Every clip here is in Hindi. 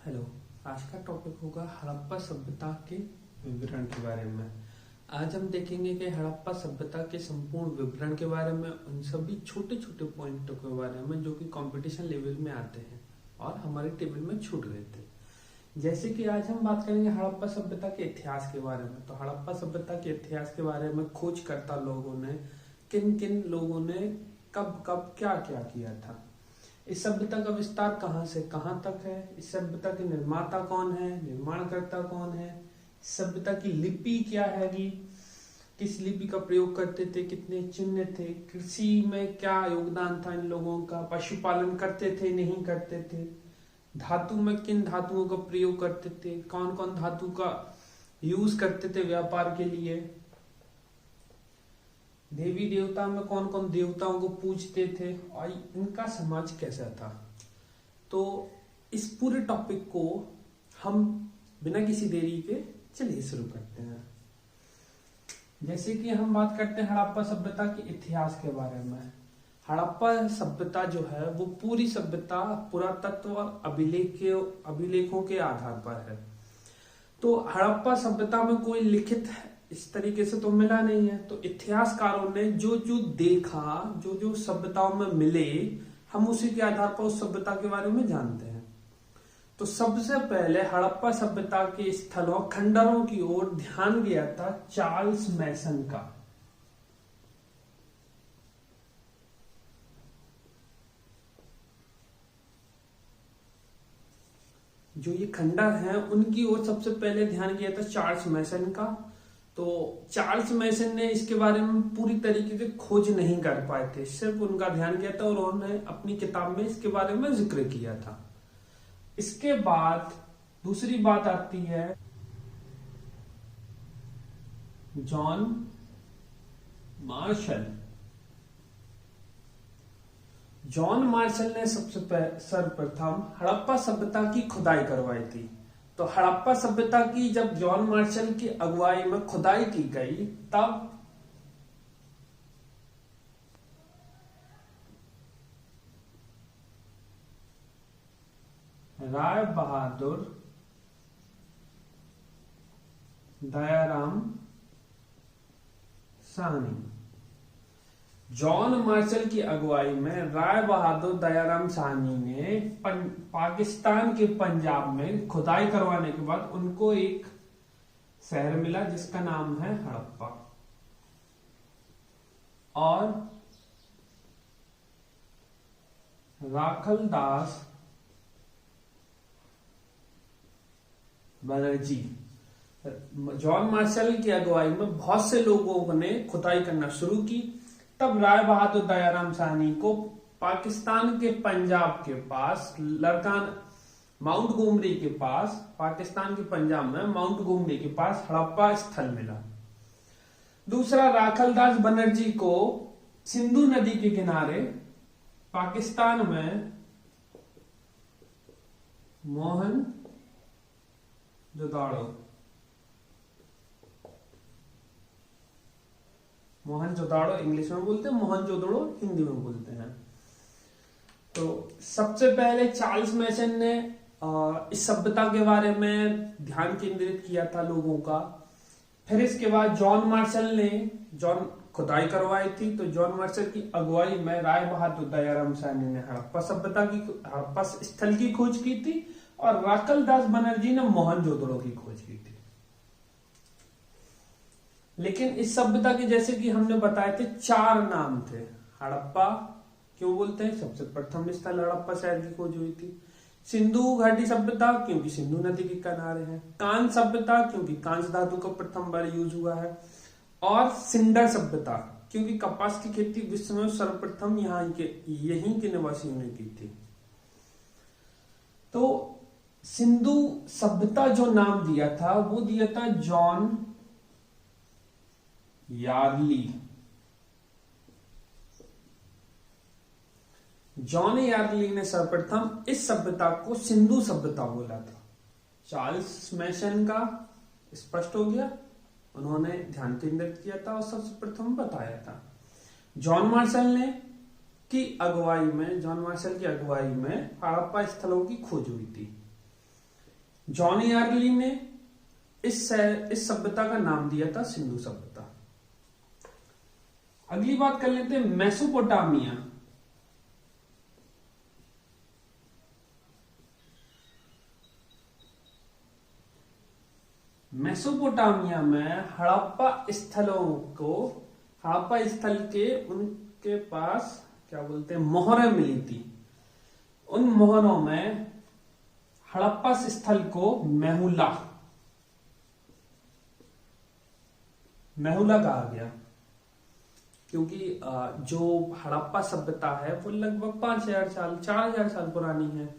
हेलो। आज का टॉपिक होगा हड़प्पा सभ्यता के विवरण के बारे में। आज हम देखेंगे कि हड़प्पा सभ्यता के संपूर्ण विवरण के बारे में, उन सभी छोटे छोटे पॉइंटों के बारे में जो कि कंपटीशन लेवल में आते हैं और हमारे टेबल में छूट गए थे। जैसे कि आज हम बात करेंगे हड़प्पा सभ्यता के इतिहास के बारे में। तो हड़प्पा सभ्यता के इतिहास के बारे में खोजकर्ता लोगों ने, किन किन लोगों ने कब कब क्या क्या किया था, इस सभ्यता का विस्तार कहां से कहां तक है, इस सभ्यता के निर्माता कौन है, निर्माणकर्ता कौन है, इस सभ्यता की लिपि क्या हैगी, किस लिपि का प्रयोग करते थे, कितने चिन्ह थे, कृषि में क्या योगदान था इन लोगों का, पशुपालन करते थे नहीं करते थे, धातु में किन धातुओं का प्रयोग करते थे, कौन कौन धातु का यूज करते थे व्यापार के लिए, देवी देवता में कौन कौन देवताओं को पूजते थे और इनका समाज कैसा था। तो इस पूरे टॉपिक को हम बिना किसी देरी के चलिए शुरू करते हैं। जैसे कि हम बात करते हैं हड़प्पा सभ्यता के इतिहास के बारे में। हड़प्पा सभ्यता जो है वो पूरी सभ्यता पुरातत्व और अभिलेखों के आधार पर है। तो हड़प्पा सभ्यता में कोई लिखित इस तरीके से तो मिला नहीं है। तो इतिहासकारों ने जो जो देखा, जो जो सभ्यताओं में मिले, हम उसी के आधार पर उस सभ्यता के बारे में जानते हैं। तो सबसे पहले हड़प्पा सभ्यता के स्थलों, खंडरों की ओर ध्यान गया था चार्ल्स मैसन का। जो ये खंडर हैं उनकी ओर सबसे पहले ध्यान गया था चार्ल्स मैसन का। तो चार्ल्स मैसन ने इसके बारे में पूरी तरीके से खोज नहीं कर पाए थे, सिर्फ उनका ध्यान गया था और उन्होंने अपनी किताब में इसके बारे में जिक्र किया था। इसके बाद दूसरी बात आती है जॉन मार्शल। जॉन मार्शल ने सबसे सर्वप्रथम हड़प्पा सभ्यता की खुदाई करवाई थी। तो हड़प्पा सभ्यता की जब जॉन मार्शल की अगुवाई में खुदाई की गई, तब राय बहादुर दयाराम साहनी, जॉन मार्शल की अगुवाई में राय बहादुर दयाराम साहनी ने पाकिस्तान के पंजाब में खुदाई करवाने के बाद उनको एक शहर मिला जिसका नाम है हड़प्पा। और राखलदास बनर्जी, जॉन मार्शल की अगुवाई में बहुत से लोगों ने खुदाई करना शुरू की। तब राय बहादुर दयाराम साहनी को पाकिस्तान के पंजाब के पास लड़कान माउंट गोमरी के पास, पाकिस्तान के पंजाब में माउंट गोमरी के पास हड़प्पा स्थल मिला। दूसरा, राखलदास बनर्जी को सिंधु नदी के किनारे पाकिस्तान में मोहनजोदाड़ो इंग्लिश में बोलते हैं, मोहनजोदड़ो हिंदी में बोलते हैं। तो सबसे पहले चार्ल्स मैसन ने इस सभ्यता के बारे में ध्यान केंद्रित किया था लोगों का। फिर इसके बाद जॉन मार्शल ने खुदाई करवाई थी। तो जॉन मार्शल की अगुवाई में राय बहादुर दयाराम साहनी ने हड़प्पा स्थल की खोज की थी और राखलदास बनर्जी ने मोहनजोदड़ो की खोज की थी। लेकिन इस सभ्यता के, जैसे कि हमने बताए थे, 4 नाम थे। हड़प्पा क्यों बोलते हैं? सबसे प्रथम स्थल हड़प्पा शहर की खोज हुई थी। सिंधु घाटी सभ्यता क्योंकि सिंधु नदी के किनारे है। कांस्य सभ्यता क्योंकि कांस्य धातु का प्रथम बार यूज हुआ है। और सिंडर सभ्यता क्योंकि कपास की खेती विश्व में सर्वप्रथम यहीं के निवासियों ने की थी। तो सिंधु सभ्यता जो नाम दिया था वो दिया था जॉन यार्ली। जॉन यार्ली ने सर्वप्रथम इस सभ्यता को सिंधु सभ्यता बोला था। चार्ल्स मैसन का स्पष्ट हो गया, उन्होंने ध्यान केंद्रित किया था और सबसे प्रथम बताया था। जॉन मार्शल ने जॉन मार्शल की अगुवाई में हड़प्पा स्थलों की खोज हुई थी। जॉन यार्ली ने इस सभ्यता का नाम दिया था सिंधु सभ्यता। अगली बात कर लेते हैं मेसोपोटामिया। मेसोपोटामिया में हड़प्पा स्थल के उनके पास क्या बोलते हैं मोहरें मिली थी। उन मोहरों में हड़प्पा स्थल को मेहुला कहा गया, क्योंकि जो हड़प्पा सभ्यता है वो लगभग 4,000 साल पुरानी है।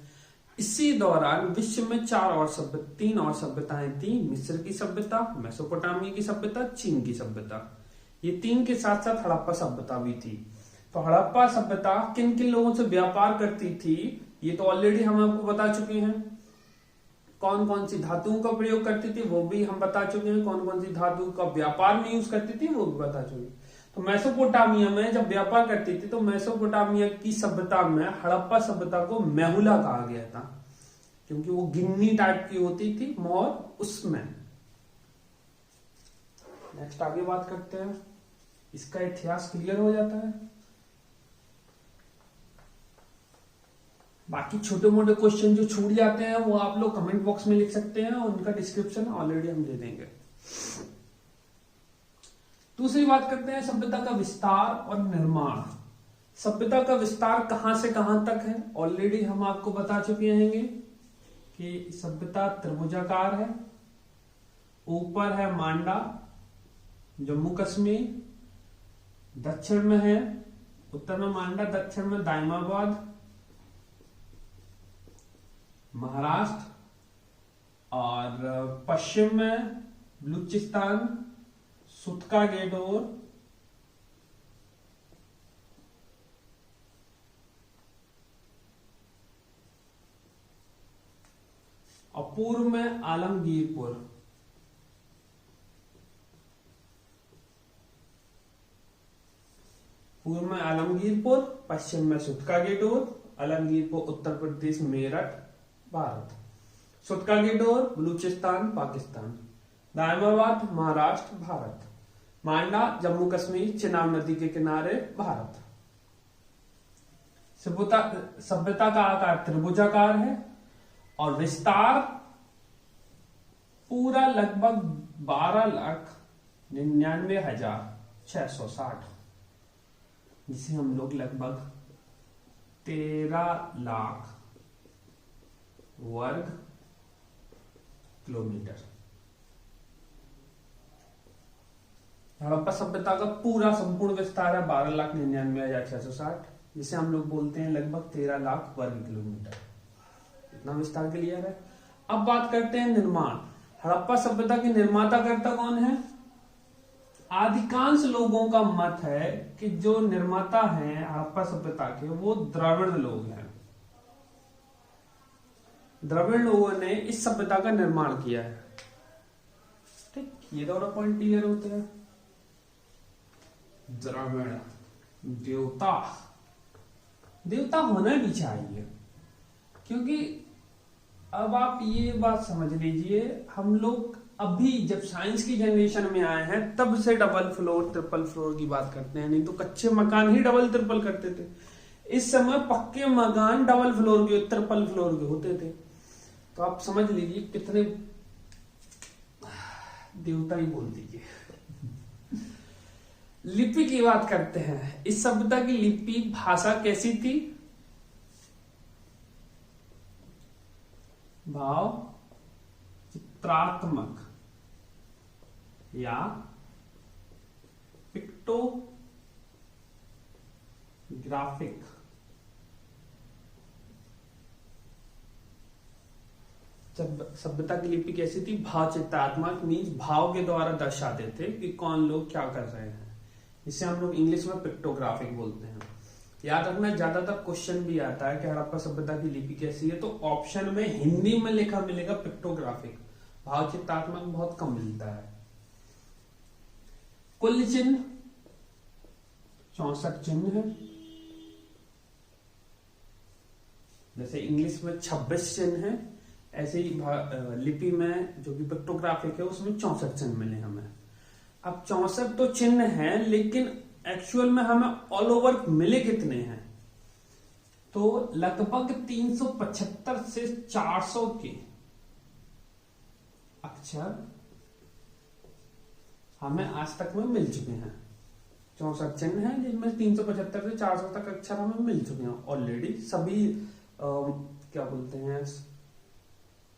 इसी दौरान विश्व में तीन और सभ्यताएं थी। मिस्र की सभ्यता, मेसोपोटामिया की सभ्यता, चीन की सभ्यता। ये तीन के साथ साथ हड़प्पा सभ्यता भी थी। तो हड़प्पा सभ्यता किन किन लोगों से व्यापार करती थी ये तो ऑलरेडी हम आपको बता चुके हैं। कौन कौन सी धातुओं का प्रयोग करती थी वो भी हम बता चुके हैं। कौन कौन सी धातु का व्यापार में यूज करती थी वो भी बता चुके। तो मेसोपोटामिया में जब व्यापार करती थी तो मेसोपोटामिया की सभ्यता में हड़प्पा सभ्यता को मेहुला कहा गया था, क्योंकि वो गिन्नी टाइप की होती थी मोहर उसमें। नेक्स्ट आगे बात करते हैं। इसका इतिहास क्लियर हो जाता है। बाकी छोटे मोटे क्वेश्चन जो छूट जाते हैं वो आप लोग कमेंट बॉक्स में लिख सकते हैं, और उनका डिस्क्रिप्शन ऑलरेडी हम दे देंगे। दूसरी बात करते हैं सभ्यता का विस्तार और निर्माण। सभ्यता का विस्तार कहां से कहां तक है ऑलरेडी हम आपको बता चुके हैं कि सभ्यता त्रिभुजाकार है। ऊपर है मांडा जम्मू कश्मीर, दक्षिण में है, उत्तर में मांडा, दक्षिण में दाइमाबाद महाराष्ट्र, और पश्चिम में बलूचिस्तान, सुतका गेडोर, और पूर्व में आलमगीरपुर। पूर्व में आलमगीरपुर, पश्चिम में सुतका गेडोर। आलमगीरपुर उत्तर प्रदेश मेरठ भारत, सुतका गेडोर बलूचिस्तान पाकिस्तान, दाइमाबाद महाराष्ट्र भारत, मांडा जम्मू कश्मीर चिनाब नदी के किनारे भारत। सभ्यता का आकार त्रिभुजाकार है और विस्तार पूरा लगभग 12,99,660, जिसे हम लोग लगभग 13 लाख वर्ग किलोमीटर। हड़प्पा सभ्यता का पूरा संपूर्ण विस्तार है 12,99,660, जिसे हम लोग बोलते हैं लगभग 13 लाख वर्ग किलोमीटर। इतना विस्तार क्लियर है। अब बात करते हैं निर्माण। हड़प्पा सभ्यता के निर्माता कर्ता कौन है? अधिकांश लोगों का मत है कि जो निर्माता हैं हड़प्पा सभ्यता के वो द्रविड़ लोग हैं। द्रविड़ लोगों ने इस सभ्यता का निर्माण किया है। ठीक, ये दोनों पॉइंट क्लियर होते हैं। द्रविड़ देवता होना भी चाहिए, क्योंकि अब आप ये बात समझ लीजिए, हम लोग अभी जब साइंस की जनरेशन में आए हैं तब से डबल फ्लोर ट्रिपल फ्लोर की बात करते हैं, नहीं तो कच्चे मकान ही डबल ट्रिपल करते थे। इस समय पक्के मकान डबल फ्लोर के ट्रिपल फ्लोर के होते थे। तो आप समझ लीजिए कितने देवता ही बोल दीजिए। लिपि की बात करते हैं। इस सभ्यता की लिपि भाषा कैसी थी? भाव चित्रात्मक या पिक्टोग्राफिक। सभ्यता की लिपि कैसी थी? भाव चित्रात्मक मीन्स भाव के द्वारा दर्शाते थे कि कौन लोग क्या कर रहे हैं। इसे हम लोग इंग्लिश में पिक्टोग्राफिक बोलते हैं। याद रखना, ज्यादातर क्वेश्चन भी आता है कि हड़प्पा सभ्यता की लिपि कैसी है, तो ऑप्शन में हिंदी में लिखा मिलेगा पिक्टोग्राफिक। भाव चित्रात्मक बहुत कम मिलता है। कुल चिन्ह 64 चिन्ह है। जैसे इंग्लिश में 26 चिन्ह है, ऐसे ही लिपि में जो कि पिक्टोग्राफिक है उसमें 64 चिन्ह मिले हमें। अब 64 तो चिन्ह हैं, लेकिन एक्चुअल में हमें ऑल ओवर मिले कितने हैं? तो लगभग 375 से 400 के अक्षर हमें आज तक में मिल चुके हैं। 64 चिन्ह हैं जिनमें 375 से 400 तक अक्षर हमें मिल चुके हैं ऑलरेडी, सभी क्या बोलते हैं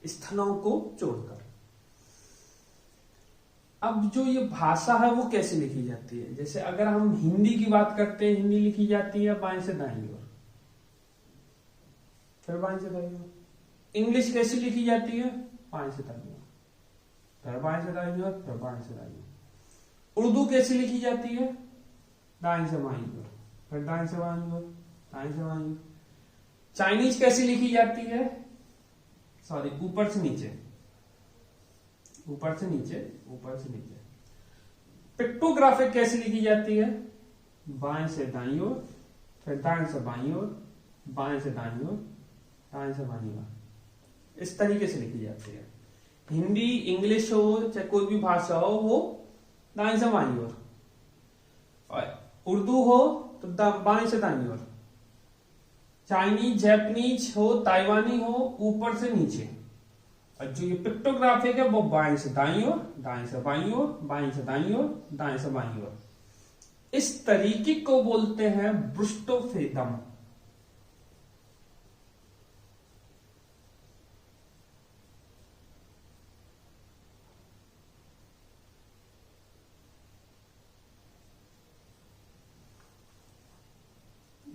स्थलों को जोड़कर। अब जो ये भाषा है वो कैसे लिखी जाती है? जैसे अगर हम हिंदी की बात करते हैं, हिंदी लिखी जाती है बाएं से दाईं ओर, फिर बाएं से दाईं ओर। इंग्लिश कैसी लिखी जाती है? बाएं से दाईं ओर, फिर बाएं से दाईं ओर, फिर बाएं से दाईं ओर। उर्दू कैसी लिखी जाती है? दाएं से बाईं ओर, फिर दाएं से बाईं ओर, दाएं से बाईं ओर। चाइनीज कैसी लिखी जाती है? सॉरी, ऊपर से नीचे, ऊपर से नीचे, ऊपर से नीचे। पिक्टोग्राफिक कैसी लिखी जाती है? बाएं से दाईं ओर, फिर दाएं से बाईं ओर, बाएं से दाईं ओर, दाएं से बाईं ओर। इस तरीके से लिखी जाती है। हिंदी, इंग्लिश हो चाहे कोई भी भाषा हो, वो दाएं से बाईं ओर। उर्दू हो तो बाएं से दाईं ओर। चाइनीज, जापानीज हो, ताइवानी हो, ऊपर से नीचे। और जो ये पिक्टोग्राफिक है वो बाएं से दाईं ओर, दाएं से बाईं ओर, बाएं से दाईं ओर, दाएं से बाईं ओर। इस तरीके को बोलते हैं ब्रुष्टोफेदम।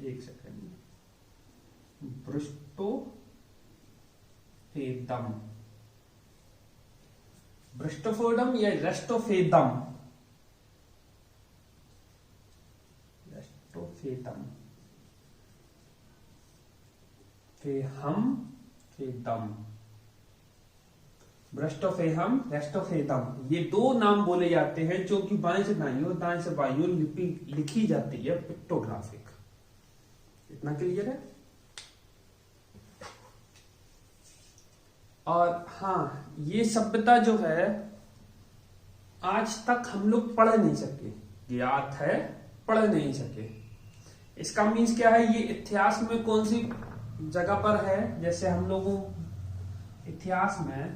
एक सेकंड, ब्रुष्टोफेदम, ब्रुष्टोफेदम या रेस्टोफेदम, रेस्टोफेदम, फेहम, फेदम, ब्रस्टोफेहम, रेस्टोफेदम, ये दो नाम बोले जाते हैं जो कि बाएं से दाईं ओर, दाएं से बाईं ओर लिखी जाती है पिक्टोग्राफिक। इतना क्लियर है? और हाँ, ये सभ्यता जो है आज तक हम लोग पढ़ नहीं सके, ज्ञात है, पढ़ नहीं सके। इसका मीन्स क्या है? ये इतिहास में कौन सी जगह पर है? जैसे हम लोगों इतिहास में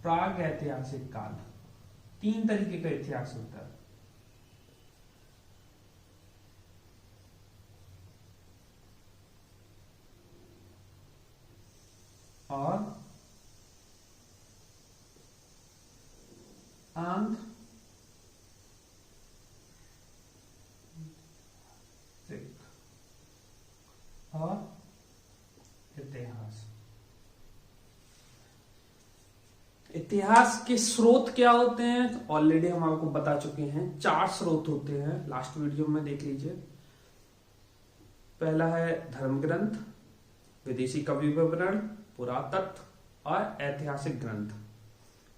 प्राग ऐतिहासिक काल, 3 तरीके का इतिहास होता है। और आंध्र और इतिहास। इतिहास के स्रोत क्या होते हैं? तो ऑलरेडी हम आपको बता चुके हैं, 4 स्रोत होते हैं, लास्ट वीडियो में देख लीजिए। पहला है धर्म ग्रंथ, विदेशी कवि विवरण, पुरातत्व और ऐतिहासिक ग्रंथ।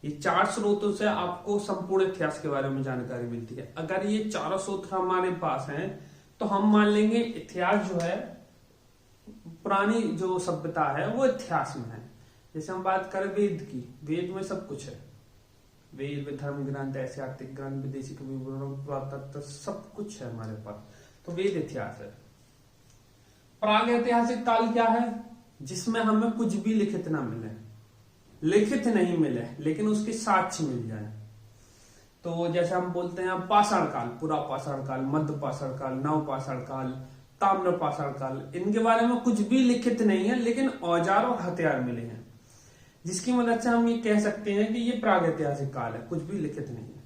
ये 4 स्रोतों से आपको संपूर्ण इतिहास के बारे में जानकारी मिलती है। अगर ये 4 स्रोत हमारे पास हैं तो हम मान लेंगे इतिहास जो है, पुरानी जो सभ्यता है वो इतिहास में है। जैसे हम बात करें वेद की, वेद में सब कुछ है। वेद, धर्म ग्रंथ, ऐतिहासिक ग्रंथ, विदेशी कवि विवरण, पुरातत्व, सब कुछ है हमारे पास, तो वेद इतिहास है। प्राग ऐतिहासिक काल क्या है? जिसमें हमें कुछ भी लिखित ना मिले, लिखित नहीं मिले लेकिन उसके साक्ष्य मिल जाए। तो जैसे हम बोलते हैं पाषाण काल, पुरा पाषाण काल, मध्य पाषाण काल, नव पाषाण काल, ताम्र पाषाण काल, इनके बारे में कुछ भी लिखित नहीं है लेकिन औजार और हथियार मिले हैं, जिसकी मदद से हम ये कह सकते हैं कि ये प्राग ऐतिहासिक काल है, कुछ भी लिखित नहीं है।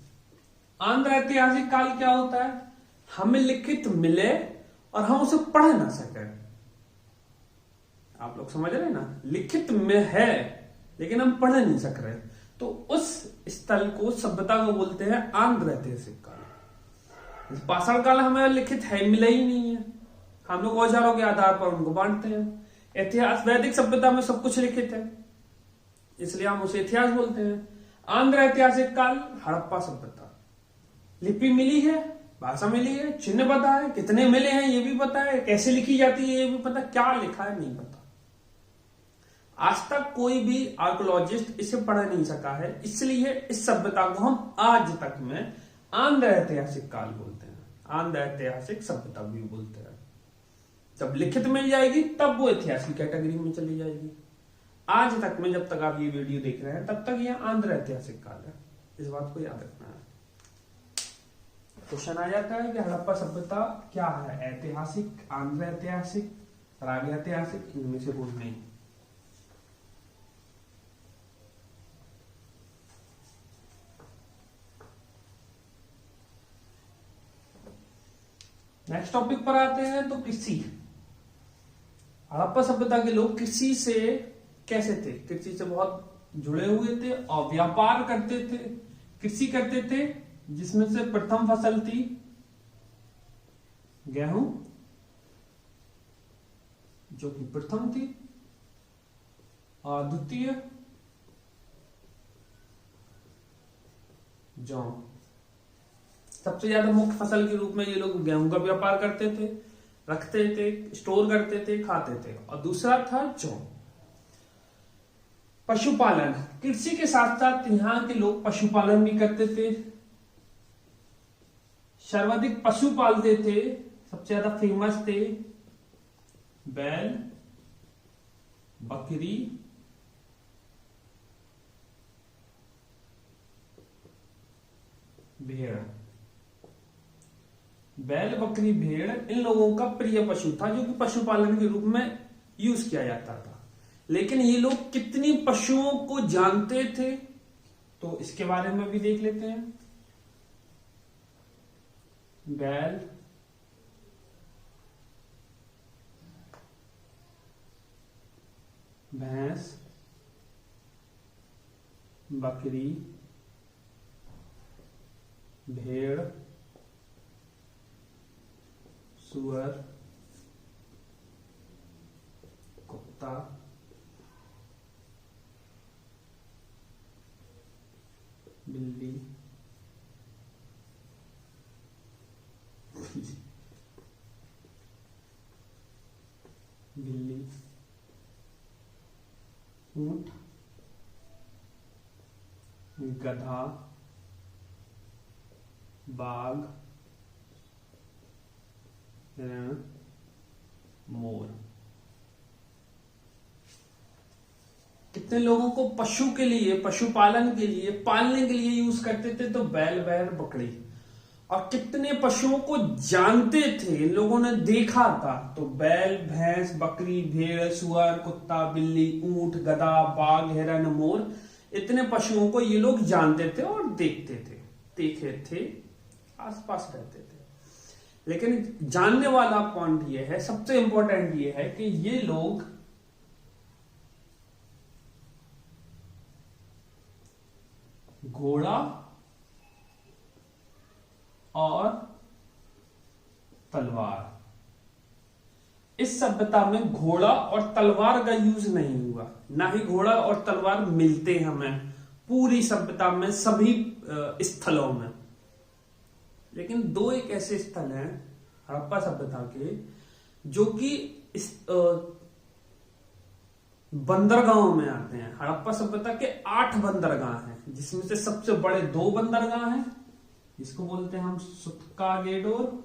आंध्र ऐतिहासिक काल क्या होता है? हमें लिखित मिले और हम उसे पढ़ ना सके। आप लोग समझ रहे हैं ना? लिखित में है लेकिन हम पढ़ नहीं सक रहे, तो उस स्थल को, सभ्यता को बोलते हैं आंध्र ऐतिहासिक काल। पाषाण काल हमें लिखित है, मिला ही नहीं है, हम लोग औजारों के आधार पर उनको बांटते हैं। इतिहास, वैदिक सभ्यता में सब कुछ लिखित है, इसलिए हम उसे इतिहास बोलते हैं। आंध्र ऐतिहासिक काल, हड़प्पा सभ्यता, लिपि मिली है, भाषा मिली है, चिन्ह पता है, कितने मिले हैं ये भी पता है, कैसे लिखी जाती है ये भी पता, क्या लिखा है नहीं पता। आज तक कोई भी आर्कोलॉजिस्ट इसे पढ़ नहीं सका है, इसलिए इस सभ्यता को हम आज तक में आंध्र ऐतिहासिक काल बोलते हैं, आंध्र ऐतिहासिक सभ्यता भी बोलते हैं। जब लिखित मिल जाएगी तब वो ऐतिहासिक कैटेगरी में चली जाएगी। आज तक में जब तक आप ये वीडियो देख रहे हैं तब तक ये आंध्र ऐतिहासिक काल है, इस बात को याद रखना है। क्वेश्चन आ जाता है कि हड़प्पा सभ्यता क्या है, ऐतिहासिक, आंध्र ऐतिहासिक, प्राग ऐतिहासिक, इनमें से कोई नहीं। नेक्स्ट टॉपिक पर आते हैं तो कृषि। हड़प्पा सभ्यता के लोग कृषि से कैसे थे, कृषि से बहुत जुड़े हुए थे और व्यापार करते थे, कृषि करते थे, जिसमें से प्रथम फसल थी गेहूं, जो कि प्रथम थी, और द्वितीय जौ। सबसे ज्यादा मुख्य फसल के रूप में ये लोग गेहूं का व्यापार करते थे, रखते थे, स्टोर करते थे, खाते थे। और दूसरा था जौ। पशुपालन, कृषि के साथ साथ यहां के लोग पशुपालन भी करते थे, सर्वाधिक पशु पालते थे। सबसे ज्यादा फेमस थे बैल, बकरी, भेड़। बैल, बकरी, भेड़ इन लोगों का प्रिय पशु था, जो कि पशुपालन के रूप में यूज किया जाता था। लेकिन ये लोग कितनी पशुओं को जानते थे, तो इसके बारे में भी देख लेते हैं। बैल, भैंस, बकरी, भेड़, सुअर, कुत्ता, बिल्ली, बिल्ली, ऊंट, गधा, बाघ, हिरण, मोर। कितने लोगों को पशु के लिए, पशुपालन के लिए, पालने के लिए यूज करते थे, तो बैल, बैल, बकरी। और कितने पशुओं को जानते थे, इन लोगों ने देखा था, तो बैल, भैंस, बकरी, भेड़, सुअर, कुत्ता, बिल्ली, ऊंट, गधा, बाघ, हिरण, मोर। इतने पशुओं को ये लोग जानते थे और देखते थे, देखे थे, आसपास रहते थे। लेकिन जानने वाला पॉइंट ये है, सबसे इंपॉर्टेंट ये है कि ये लोग घोड़ा और तलवार, इस सभ्यता में घोड़ा और तलवार का यूज नहीं हुआ, ना ही घोड़ा और तलवार मिलते हैं हमें पूरी सभ्यता में, सभी स्थलों में। लेकिन दो एक ऐसे स्थल हैं हड़प्पा सभ्यता के, जो कि इस बंदरगाहों में आते हैं। हड़प्पा सभ्यता के 8 बंदरगाह हैं, जिसमें से सबसे बड़े 2 बंदरगाह हैं, इसको बोलते हैं हम सुत्कागेडोर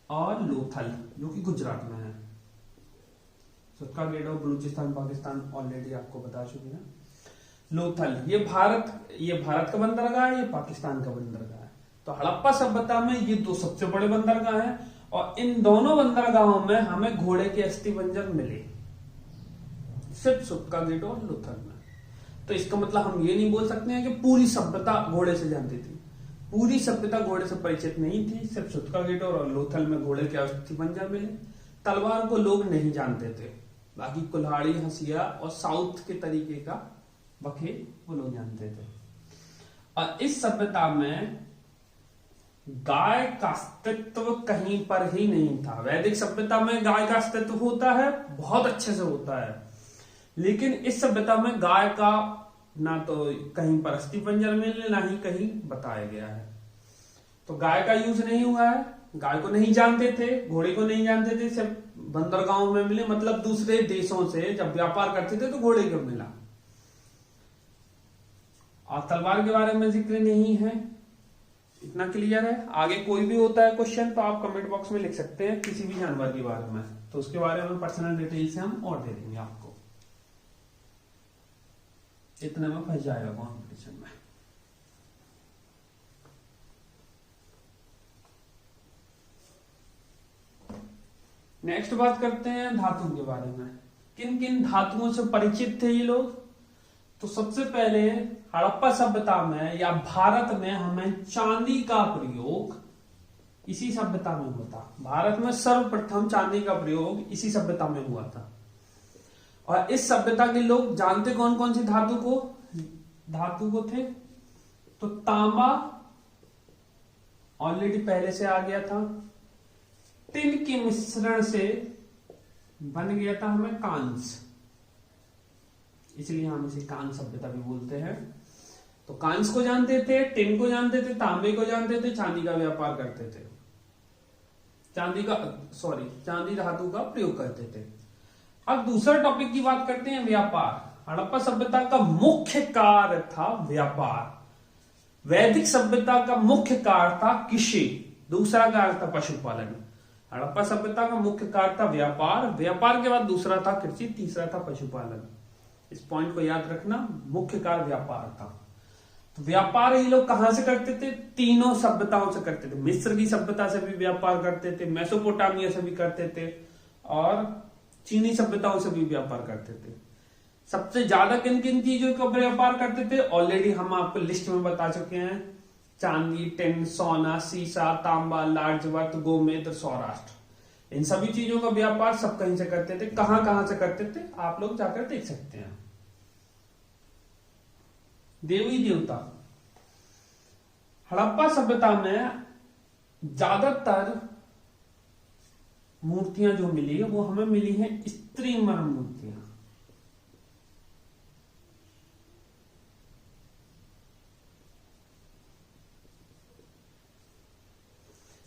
और लोथल, जो कि गुजरात में है। सुत्कागेडोर बलूचिस्तान, पाकिस्तान, ऑलरेडी आपको बता चुके हैं। लोथल ये भारत का बंदरगाह है, ये पाकिस्तान का बंदरगाह है। तो हड़प्पा सभ्यता में ये 2 सबसे बड़े बंदरगाह हैं, और इन दोनों बंदरगाहों में हमें घोड़े के अस्थिपंजर मिले, सिर्फ सुत्कागेडोर और लोथल में। तो इसका मतलब हम ये नहीं बोल सकते हैं कि पूरी सभ्यता घोड़े से जानती थी। पूरी सभ्यता घोड़े से परिचित नहीं थी, सिर्फ सुत्कागेडोर और लोथल में घोड़े के अस्थिपंजर मिले। तलवार को लोग नहीं जानते थे, बाकी कुल्हाड़ी, हंसिया और साउथ के तरीके का बखे वो लोग जानते थे। और इस सभ्यता में गाय का अस्तित्व कहीं पर ही नहीं था। वैदिक सभ्यता में गाय का अस्तित्व होता है, बहुत अच्छे से होता है, लेकिन इस सभ्यता में गाय का ना तो कहीं पर अस्थिपंजर मिले, ना ही कहीं बताया गया है। तो गाय का यूज नहीं हुआ है, गाय को नहीं जानते थे, घोड़े को नहीं जानते थे, सिर्फ बंदरगाहों में मिले, मतलब दूसरे देशों से जब व्यापार करते थे तो घोड़े क्यों मिला। और तलवार के बारे में जिक्र नहीं है। इतना क्लियर है। आगे कोई भी होता है क्वेश्चन तो आप कमेंट बॉक्स में लिख सकते हैं किसी भी जानवर के बारे में, तो उसके बारे में पर्सनल डिटेल्स हम और दे देंगे आपको। इतने में फंस जाएगा कॉम्पिटिशन में। नेक्स्ट बात करते हैं धातु के बारे में। किन किन धातुओं से परिचित थे ये लोग। तो सबसे पहले हड़प्पा सभ्यता में या भारत में हमें चांदी का प्रयोग इसी सभ्यता में हुआ था। भारत में सर्वप्रथम चांदी का प्रयोग इसी सभ्यता में हुआ था। और इस सभ्यता के लोग जानते कौन कौन सी धातु को थे। तो तांबा ऑलरेडी पहले से आ गया था। टिन के मिश्रण से बन गया था हमें कांस, इसलिए हम इसे कांस सभ्यता भी बोलते हैं। तो कांस को जानते थे, टिन को जानते थे, तांबे को जानते थे, चांदी का व्यापार करते थे, चांदी धातु का प्रयोग करते थे। अब दूसरा टॉपिक की बात करते हैं, व्यापार। हड़प्पा सभ्यता का मुख्य कार्य था व्यापार। वैदिक सभ्यता का मुख्य कार्य था कृषि, दूसरा कार्य था पशुपालन। हड़प्पा सभ्यता का मुख्य कार्य था व्यापार, व्यापार के बाद दूसरा था कृषि, तीसरा था पशुपालन। इस पॉइंट को याद रखना, मुख्य कार्य व्यापार था। तो व्यापार ये लोग कहां से करते थे, तीनों सभ्यताओं से करते थे। मिस्र की सभ्यता से भी व्यापार करते थे, मेसोपोटामिया से भी करते थे, और चीनी सभ्यताओं से भी व्यापार करते थे। सबसे ज्यादा किन किन चीजों का व्यापार करते थे ऑलरेडी हम आपको लिस्ट में बता चुके हैं। चांदी, टिन, सोना, सीसा, तांबा, लार्जवर्थ, गोमेद, सौराष्ट्र, इन सभी चीजों का व्यापार सब कहीं से करते थे। कहां कहां से करते थे आप लोग जाकर देख सकते हैं। देवी देवता, हड़प्पा सभ्यता में ज्यादातर मूर्तियां जो मिली है वो हमें मिली है स्त्री मर्म मूर्तियां।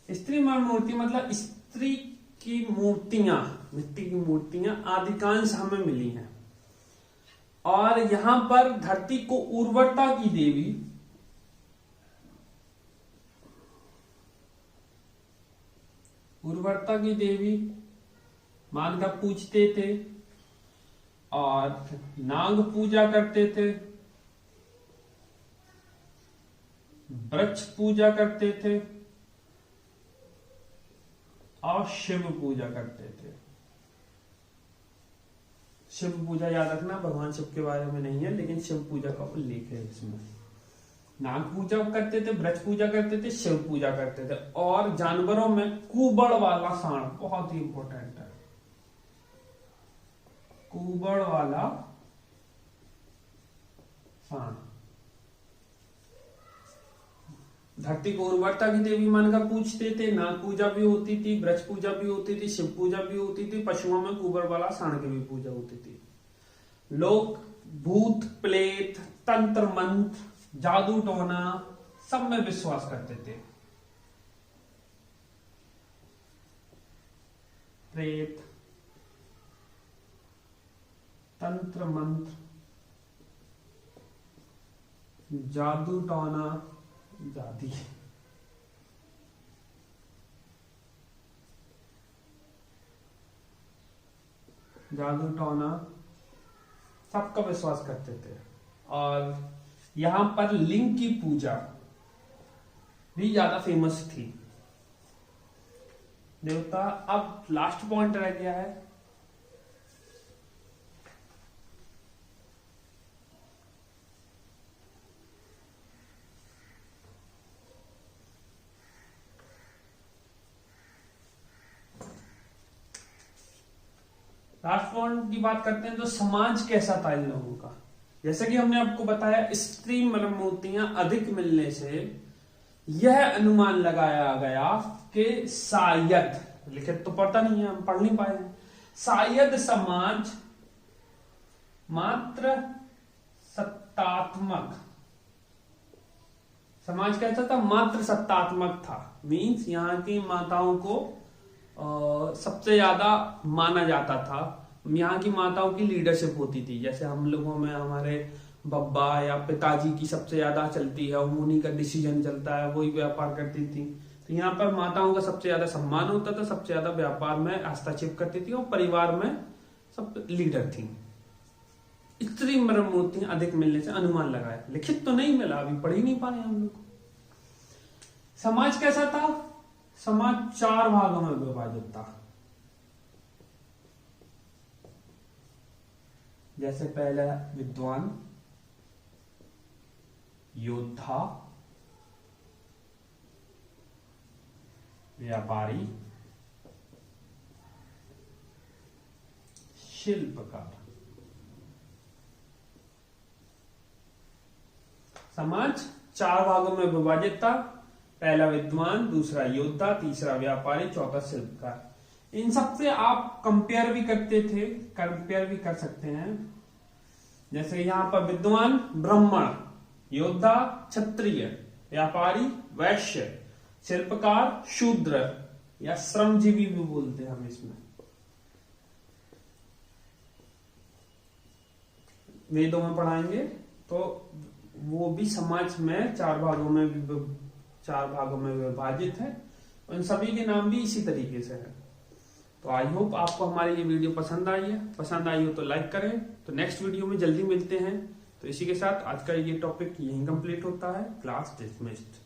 स्त्री मर्म मूर्ति मतलब स्त्री की मूर्तियां, मिट्टी की मूर्तियां अधिकांश हमें मिली हैं। और यहां पर धरती को उर्वरता की देवी मानकर पूजते थे, और नाग पूजा करते थे, वृक्ष पूजा करते थे, और शिव पूजा करते थे। शिव पूजा याद रखना, भगवान शिव के बारे में नहीं है, लेकिन शिव पूजा का उल्लेख है इसमें। नाग पूजा करते थे, वृक्ष पूजा करते थे, शिव पूजा करते थे। और जानवरों में कुबड़ वाला सांड बहुत ही इंपॉर्टेंट है। कुबड़ वाला सांड धरती को उर्वरता की देवी मानकर पूजते थे। नाग पूजा भी होती थी, वृक्ष पूजा भी होती थी, शिव पूजा भी होती थी। पशुओं में कुबड़ वाला सांड की भी पूजा होती थी। लोग भूत प्रेत, तंत्र मंत्र, जादू टोना सब में विश्वास करते थे। प्रेत, तंत्र मंत्र, जादू टोना, जादी, जादू टोना सबका विश्वास करते थे। और यहां पर लिंग की पूजा भी ज्यादा फेमस थी देवता। अब लास्ट पॉइंट रह गया है, लास्ट पॉइंट की बात करते हैं तो समाज कैसा था इन लोगों का। जैसे कि हमने आपको बताया, स्त्री मर्म मूर्तियां अधिक मिलने से यह अनुमान लगाया गया कि शायद, लिखित तो पता नहीं है, हम पढ़ नहीं पाए, शायद समाज मात्र सत्तात्मक, समाज कैसा था, मात्र सत्तात्मक था। मीन्स यहाँ की माताओं को सबसे ज्यादा माना जाता था। यहाँ की माताओं की लीडरशिप होती थी, जैसे हम लोगों में हमारे बब्बा या पिताजी की सबसे ज्यादा चलती है, उन्हीं का डिसीजन चलता है, वही व्यापार करती थी। तो यहाँ पर माताओं का सबसे ज्यादा सम्मान होता था, सबसे ज्यादा व्यापार में हस्तक्षेप करती थी और परिवार में सब लीडर थी। स्त्री मूर्तियां अधिक मिलने से अनुमान लगाया, लिखित तो नहीं मिला, अभी पढ़ ही नहीं पाए हम लोग। समाज कैसा था? समाज 4 भागों में विभाजित था। जैसे पहला विद्वान, योद्धा, व्यापारी, शिल्पकार। समाज 4 भागों में विभाजित था। पहला विद्वान, दूसरा योद्धा, तीसरा व्यापारी, चौथा शिल्पकार। इन सबसे आप कंपेयर भी कर सकते हैं। जैसे यहां पर विद्वान ब्राह्मण, योद्धा क्षत्रिय, व्यापारी वैश्य, शिल्पकार शूद्र या श्रमजीवी भी बोलते हैं हम इसमें। वेदों में पढ़ाएंगे तो वो भी समाज में 4 भागों में विभाजित है। उन सभी के नाम भी इसी तरीके से है। तो आई होप आपको हमारी ये वीडियो पसंद आई हो तो लाइक करें। तो नेक्स्ट वीडियो में जल्दी मिलते हैं। तो इसी के साथ आज का ये टॉपिक यहीं कंप्लीट होता है। Class dismissed.